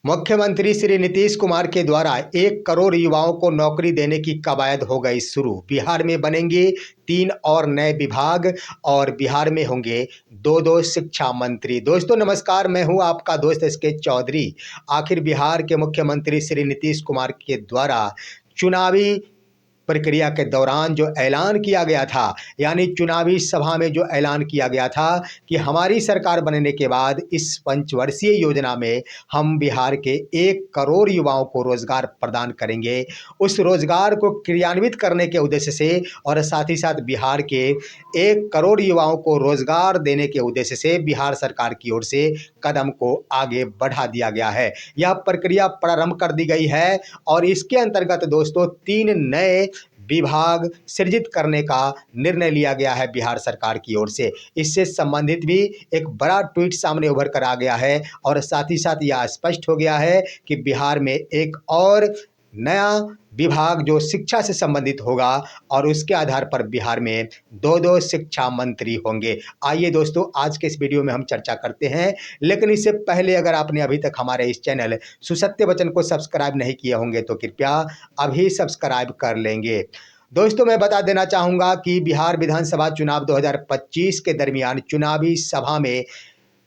मुख्यमंत्री श्री नीतीश कुमार के द्वारा 1 करोड़ युवाओं को नौकरी देने की कवायद हो गई शुरू। बिहार में बनेंगे 3 और नए विभाग और बिहार में होंगे दो शिक्षा मंत्री। दोस्तों नमस्कार, मैं हूं आपका दोस्त एसके चौधरी। आखिर बिहार के मुख्यमंत्री श्री नीतीश कुमार के द्वारा चुनावी प्रक्रिया के दौरान जो ऐलान किया गया था, यानी चुनावी सभा में जो ऐलान किया गया था कि हमारी सरकार बनने के बाद इस पंचवर्षीय योजना में हम बिहार के 1 करोड़ युवाओं को रोजगार प्रदान करेंगे। उस रोजगार को क्रियान्वित करने के उद्देश्य से और साथ ही साथ बिहार के 1 करोड़ युवाओं को रोजगार देने के उद्देश्य से बिहार सरकार की ओर से कदम को आगे बढ़ा दिया गया है। यह प्रक्रिया प्रारंभ कर दी गई है और इसके अंतर्गत दोस्तों 3 नए विभाग सृजित करने का निर्णय लिया गया है बिहार सरकार की ओर से। इससे संबंधित भी एक बड़ा ट्वीट सामने उभर कर आ गया है और साथ ही साथ यह स्पष्ट हो गया है कि बिहार में एक और नया विभाग जो शिक्षा से संबंधित होगा और उसके आधार पर बिहार में दो शिक्षा मंत्री होंगे। आइए दोस्तों आज के इस वीडियो में हम चर्चा करते हैं, लेकिन इससे पहले अगर आपने अभी तक हमारे इस चैनल सुसत्य वचन को सब्सक्राइब नहीं किए होंगे तो कृपया अभी सब्सक्राइब कर लेंगे। दोस्तों मैं बता देना चाहूँगा कि बिहार विधानसभा चुनाव 2025 के दरमियान चुनावी सभा में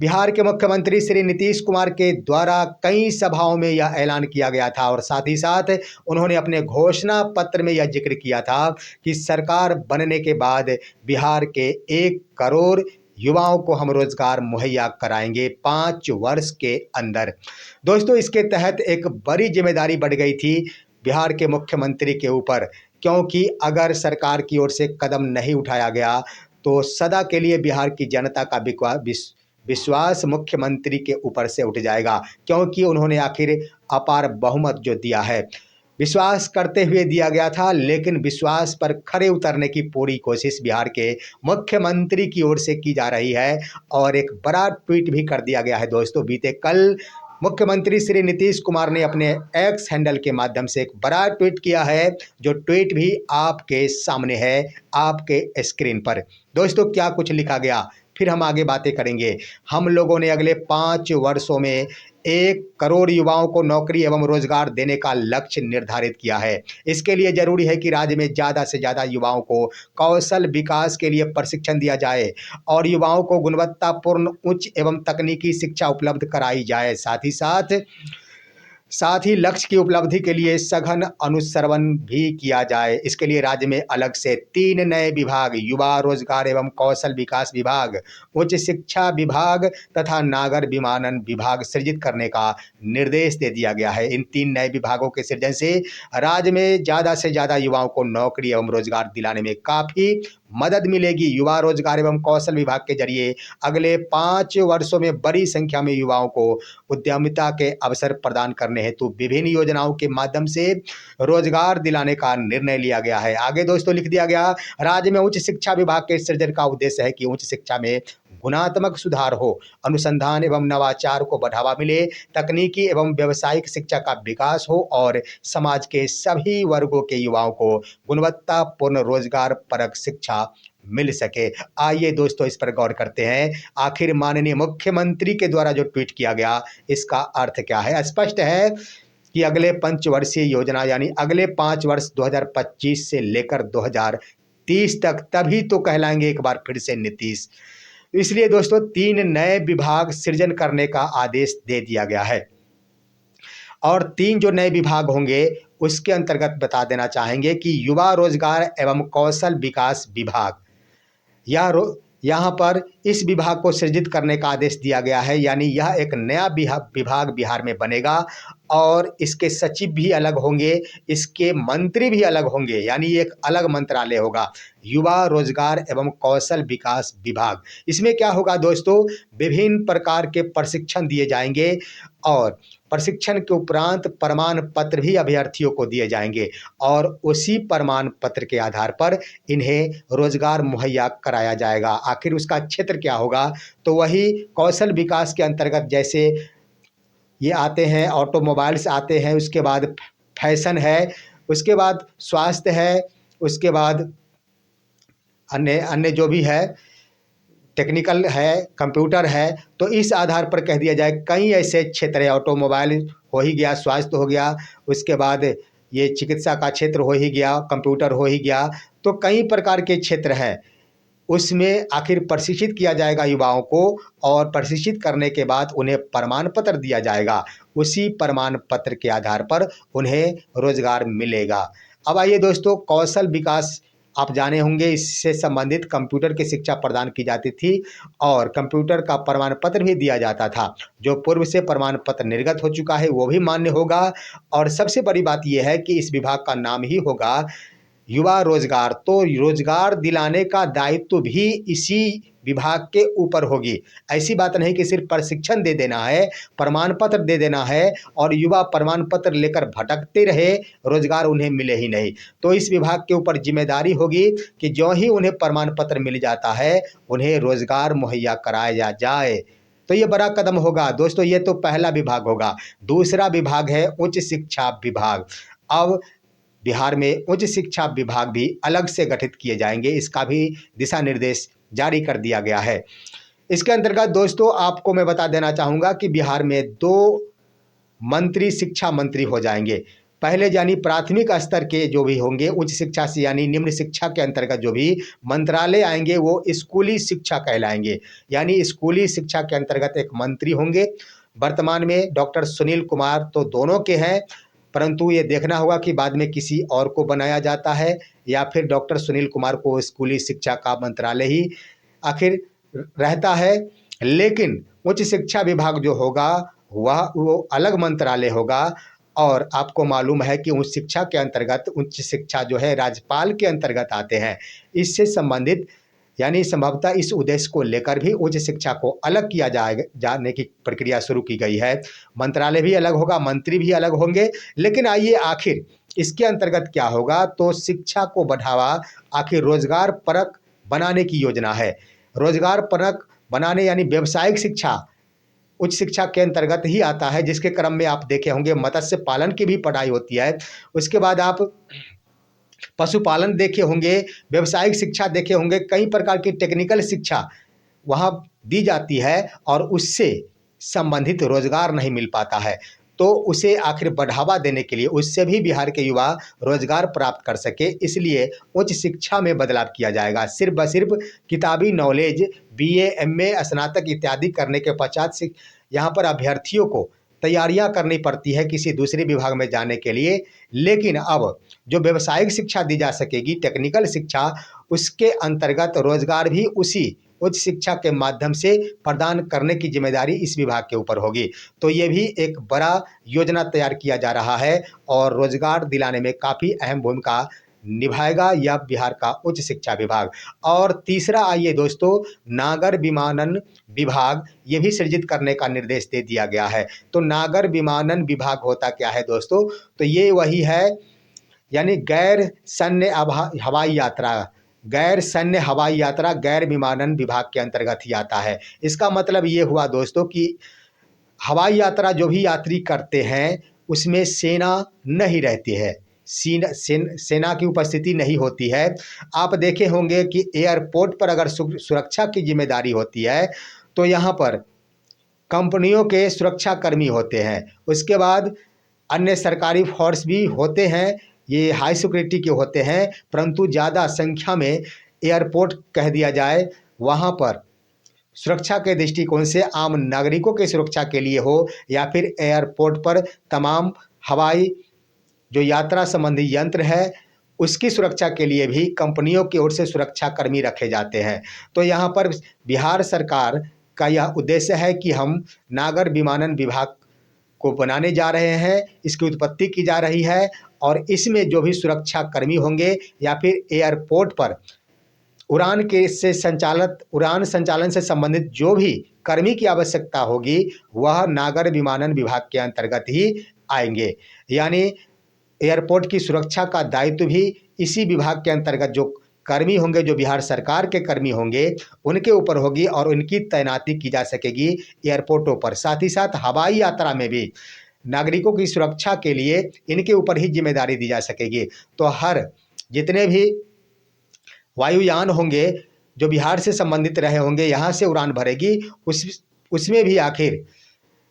बिहार के मुख्यमंत्री श्री नीतीश कुमार के द्वारा कई सभाओं में यह ऐलान किया गया था और साथ ही साथ उन्होंने अपने घोषणा पत्र में यह जिक्र किया था कि सरकार बनने के बाद बिहार के 1 करोड़ युवाओं को हम रोजगार मुहैया कराएंगे 5 वर्ष के अंदर। दोस्तों इसके तहत एक बड़ी जिम्मेदारी बढ़ गई थी बिहार के मुख्यमंत्री के ऊपर, क्योंकि अगर सरकार की ओर से कदम नहीं उठाया गया तो सदा के लिए बिहार की जनता का विश्वास मुख्यमंत्री के ऊपर से उठ जाएगा, क्योंकि उन्होंने आखिर अपार बहुमत जो दिया है विश्वास करते हुए दिया गया था, लेकिन विश्वास पर खरे उतरने की पूरी कोशिश बिहार के मुख्यमंत्री की ओर से की जा रही है। और एक बड़ा ट्वीट भी कर दिया गया है दोस्तों। बीते कल मुख्यमंत्री श्री नीतीश कुमार ने अपने एक्स हैंडल के माध्यम से एक बड़ा ट्वीट किया है, जो ट्वीट भी आपके सामने है आपके स्क्रीन पर। दोस्तों क्या कुछ लिखा गया फिर हम आगे बातें करेंगे। हम लोगों ने अगले 5 वर्षों में 1 करोड़ युवाओं को नौकरी एवं रोजगार देने का लक्ष्य निर्धारित किया है। इसके लिए जरूरी है कि राज्य में ज़्यादा से ज़्यादा युवाओं को कौशल विकास के लिए प्रशिक्षण दिया जाए और युवाओं को गुणवत्तापूर्ण उच्च एवं तकनीकी शिक्षा उपलब्ध कराई जाए। साथ ही लक्ष्य की उपलब्धि के लिए सघन अनुश्रवण भी किया जाए। इसके लिए राज्य में अलग से 3 नए विभाग, युवा रोजगार एवं कौशल विकास विभाग, उच्च शिक्षा विभाग तथा नागर विमानन विभाग सृजित करने का निर्देश दे दिया गया है। इन 3 नए विभागों के सृजन से राज्य में ज़्यादा से ज़्यादा युवाओं को नौकरी एवं रोजगार दिलाने में काफ़ी मदद मिलेगी। युवा रोजगार एवं कौशल विभाग के जरिए अगले 5 वर्षों में बड़ी संख्या में युवाओं को उद्यमिता के अवसर प्रदान करने हेतु विभिन्न योजनाओं के माध्यम से रोजगार दिलाने का निर्णय लिया गया है। आगे दोस्तों लिख दिया गया, राज्य में उच्च शिक्षा विभाग के सृजन का उद्देश्य है कि उच्च शिक्षा में गुणात्मक सुधार हो, अनुसंधान एवं नवाचार को बढ़ावा मिले, तकनीकी एवं व्यावसायिक शिक्षा का विकास हो और समाज के सभी वर्गों के युवाओं को गुणवत्तापूर्ण रोजगार परक शिक्षा मिल सके। आइए दोस्तों इस पर गौर करते हैं, आखिर माननीय मुख्यमंत्री के द्वारा जो ट्वीट किया गया इसका अर्थ क्या है। स्पष्ट है कि अगले पंचवर्षीय योजना यानी अगले 5 वर्ष 2025 से लेकर 2030 तक तभी तो कहलाएंगे एक बार फिर से नीतीश। इसलिए दोस्तों 3 नए विभाग सृजन करने का आदेश दे दिया गया है और 3 जो नए विभाग होंगे उसके अंतर्गत बता देना चाहेंगे कि युवा रोजगार एवं कौशल विकास विभाग, यहाँ पर इस विभाग को सृजित करने का आदेश दिया गया है। यानी यह एक नया विभाग बिहार में बनेगा और इसके सचिव भी अलग होंगे, इसके मंत्री भी अलग होंगे, यानी एक अलग मंत्रालय होगा, युवा रोजगार एवं कौशल विकास विभाग। इसमें क्या होगा दोस्तों, विभिन्न प्रकार के प्रशिक्षण दिए जाएंगे और प्रशिक्षण के उपरांत प्रमाण पत्र भी अभ्यर्थियों को दिए जाएंगे और उसी प्रमाण पत्र के आधार पर इन्हें रोजगार मुहैया कराया जाएगा। आखिर उसका क्षेत्र क्या होगा, तो वही कौशल विकास के अंतर्गत जैसे ये आते हैं, ऑटोमोबाइल्स आते हैं, उसके बाद फैशन है, उसके बाद स्वास्थ्य है, उसके बाद अन्य अन्य जो भी है टेक्निकल है, कंप्यूटर है, तो इस आधार पर कह दिया जाए कई ऐसे क्षेत्र है, ऑटोमोबाइल हो ही गया, स्वास्थ्य हो गया, उसके बाद ये चिकित्सा का क्षेत्र हो ही गया, कंप्यूटर हो ही गया, तो कई प्रकार के क्षेत्र हैं। उसमें आखिर प्रशिक्षित किया जाएगा युवाओं को और प्रशिक्षित करने के बाद उन्हें प्रमाण पत्र दिया जाएगा। उसी प्रमाण पत्र के आधार पर उन्हें रोजगार मिलेगा। अब आइए दोस्तों, कौशल विकास आप जाने होंगे, इससे संबंधित कंप्यूटर की शिक्षा प्रदान की जाती थी और कंप्यूटर का प्रमाण पत्र भी दिया जाता था। जो पूर्व से प्रमाण पत्र निर्गत हो चुका है वो भी मान्य होगा। और सबसे बड़ी बात यह है कि इस विभाग का नाम ही होगा युवा रोजगार। तो रोजगार दिलाने का दायित्व भी इसी विभाग के ऊपर होगी। ऐसी बात नहीं कि सिर्फ प्रशिक्षण दे देना है, प्रमाण पत्र दे देना है और युवा प्रमाण पत्र लेकर भटकते रहे, रोजगार उन्हें मिले ही नहीं। तो इस विभाग के ऊपर जिम्मेदारी होगी कि जो ही उन्हें प्रमाण पत्र मिल जाता है उन्हें रोजगार मुहैया कराया जाए। तो ये बड़ा कदम होगा दोस्तों। ये तो पहला विभाग होगा। दूसरा विभाग है उच्च शिक्षा विभाग। अब बिहार में उच्च शिक्षा विभाग भी अलग से गठित किए जाएंगे, इसका भी दिशा निर्देश जारी कर दिया गया है। इसके अंतर्गत दोस्तों आपको मैं बता देना चाहूँगा कि बिहार में 2 मंत्री शिक्षा मंत्री हो जाएंगे। पहले यानी प्राथमिक स्तर के जो भी होंगे, उच्च शिक्षा से यानी निम्न शिक्षा के अंतर्गत जो भी मंत्रालय आएंगे वो स्कूली शिक्षा कहलाएंगे। यानी स्कूली शिक्षा के अंतर्गत एक मंत्री होंगे। वर्तमान में डॉक्टर सुनील कुमार तो दोनों के हैं, परंतु ये देखना होगा कि बाद में किसी और को बनाया जाता है या फिर डॉक्टर सुनील कुमार को स्कूली शिक्षा का मंत्रालय ही आखिर रहता है। लेकिन उच्च शिक्षा विभाग जो होगा वह वो अलग मंत्रालय होगा। और आपको मालूम है कि उच्च शिक्षा के अंतर्गत उच्च शिक्षा जो है राज्यपाल के अंतर्गत आते हैं। इससे संबंधित यानी संभवतः इस उद्देश्य को लेकर भी उच्च शिक्षा को अलग किया जाने की प्रक्रिया शुरू की गई है। मंत्रालय भी अलग होगा, मंत्री भी अलग होंगे। लेकिन आइए आखिर इसके अंतर्गत क्या होगा, तो शिक्षा को बढ़ावा आखिर रोजगार परक बनाने की योजना है। रोजगार परक बनाने यानी व्यावसायिक शिक्षा उच्च शिक्षा के अंतर्गत ही आता है, जिसके क्रम में आप देखे होंगे मत्स्य पालन की भी पढ़ाई होती है। उसके बाद आप पशुपालन देखे होंगे, व्यावसायिक शिक्षा देखे होंगे, कई प्रकार की टेक्निकल शिक्षा वहाँ दी जाती है और उससे संबंधित रोजगार नहीं मिल पाता है। तो उसे आखिर बढ़ावा देने के लिए, उससे भी बिहार के युवा रोजगार प्राप्त कर सके, इसलिए उच्च शिक्षा में बदलाव किया जाएगा। सिर्फ ब सिर्फ किताबी नॉलेज बीए, एमए, स्नातक इत्यादि करने के पश्चात से यहाँ पर अभ्यर्थियों को तैयारियां करनी पड़ती है किसी दूसरे विभाग में जाने के लिए। लेकिन अब जो व्यावसायिक शिक्षा दी जा सकेगी, टेक्निकल शिक्षा, उसके अंतर्गत रोजगार भी उसी उच्च शिक्षा के माध्यम से प्रदान करने की जिम्मेदारी इस विभाग के ऊपर होगी। तो ये भी एक बड़ा योजना तैयार किया जा रहा है और रोजगार दिलाने में काफ़ी अहम भूमिका निभाएगा यह बिहार का उच्च शिक्षा विभाग। और तीसरा आइए दोस्तों, नागर विमानन विभाग ये भी सृजित करने का निर्देश दे दिया गया है। तो नागर विमानन विभाग होता क्या है दोस्तों, तो ये वही है यानी गैर सैन्य हवाई यात्रा, गैर सैन्य हवाई यात्रा गैर विमानन विभाग के अंतर्गत ही आता है। इसका मतलब ये हुआ दोस्तों कि हवाई यात्रा जो भी यात्री करते हैं उसमें सेना नहीं रहती है, सेना की उपस्थिति नहीं होती है। आप देखे होंगे कि एयरपोर्ट पर अगर सुरक्षा की जिम्मेदारी होती है तो यहाँ पर कंपनियों के सुरक्षा कर्मी होते हैं। उसके बाद अन्य सरकारी फोर्स भी होते हैं, ये हाई सिक्योरिटी के होते हैं, परंतु ज़्यादा संख्या में एयरपोर्ट कह दिया जाए वहाँ पर सुरक्षा के दृष्टिकोण से आम नागरिकों की सुरक्षा के लिए हो या फिर एयरपोर्ट पर तमाम हवाई जो यात्रा संबंधी यंत्र है उसकी सुरक्षा के लिए भी कंपनियों की ओर से सुरक्षा कर्मी रखे जाते हैं। तो यहाँ पर बिहार सरकार का यह उद्देश्य है कि हम नागर विमानन विभाग को बनाने जा रहे हैं, इसकी उत्पत्ति की जा रही है और इसमें जो भी सुरक्षा कर्मी होंगे या फिर एयरपोर्ट पर उड़ान संचालन से संबंधित जो भी कर्मी की आवश्यकता होगी वह नागर विमानन विभाग के अंतर्गत ही आएंगे। यानी एयरपोर्ट की सुरक्षा का दायित्व भी इसी विभाग के अंतर्गत जो कर्मी होंगे, जो बिहार सरकार के कर्मी होंगे, उनके ऊपर होगी और उनकी तैनाती की जा सकेगी एयरपोर्टों पर। साथ ही साथ हवाई यात्रा में भी नागरिकों की सुरक्षा के लिए इनके ऊपर ही जिम्मेदारी दी जा सकेगी। तो हर जितने भी वायुयान होंगे जो बिहार से संबंधित रहे होंगे, यहाँ से उड़ान भरेगी, उसमें भी आखिर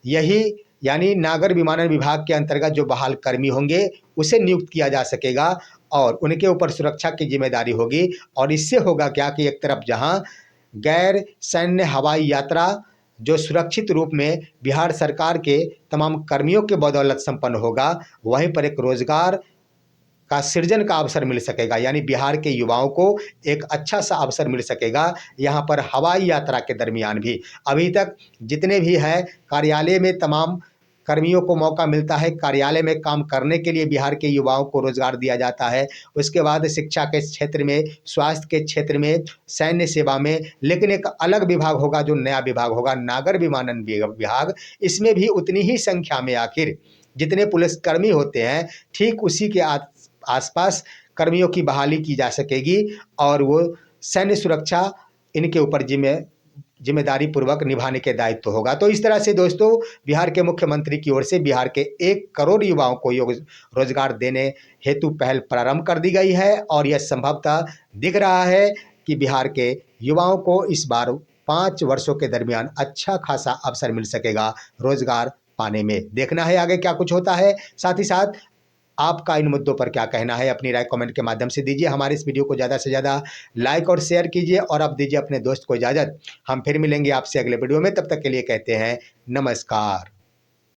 यही यानी नागर विमानन विभाग के अंतर्गत जो बहाल कर्मी होंगे उसे नियुक्त किया जा सकेगा और उनके ऊपर सुरक्षा की जिम्मेदारी होगी। और इससे होगा क्या कि एक तरफ जहां गैर सैन्य हवाई यात्रा जो सुरक्षित रूप में बिहार सरकार के तमाम कर्मियों के बदौलत संपन्न होगा, वहीं पर एक रोजगार का सृजन का अवसर मिल सकेगा, यानी बिहार के युवाओं को एक अच्छा सा अवसर मिल सकेगा यहाँ पर हवाई यात्रा के दरमियान भी। अभी तक जितने भी हैं कार्यालय में तमाम कर्मियों को मौका मिलता है, कार्यालय में काम करने के लिए बिहार के युवाओं को रोजगार दिया जाता है, उसके बाद शिक्षा के क्षेत्र में, स्वास्थ्य के क्षेत्र में, सैन्य सेवा में। लेकिन एक अलग विभाग होगा, जो नया विभाग होगा नागर विमानन विभाग, इसमें भी उतनी ही संख्या में आखिर जितने पुलिसकर्मी होते हैं ठीक उसी के आसपास कर्मियों की बहाली की जा सकेगी और वो सैन्य सुरक्षा इनके ऊपर जिम्मेदारी पूर्वक निभाने के दायित्व होगा। तो इस तरह से दोस्तों बिहार के मुख्यमंत्री की ओर से बिहार के 1 करोड़ युवाओं को रोजगार देने हेतु पहल प्रारंभ कर दी गई है और यह संभवतः दिख रहा है कि बिहार के युवाओं को इस बार 5 वर्षों के दरमियान अच्छा खासा अवसर मिल सकेगा रोजगार पाने में। देखना है आगे क्या कुछ होता है। साथ ही साथ आपका इन मुद्दों पर क्या कहना है, अपनी राय कमेंट के माध्यम से दीजिए। हमारे इस वीडियो को ज़्यादा से ज़्यादा लाइक और शेयर कीजिए और अब दीजिए अपने दोस्त को इजाज़त। हम फिर मिलेंगे आपसे अगले वीडियो में, तब तक के लिए कहते हैं नमस्कार।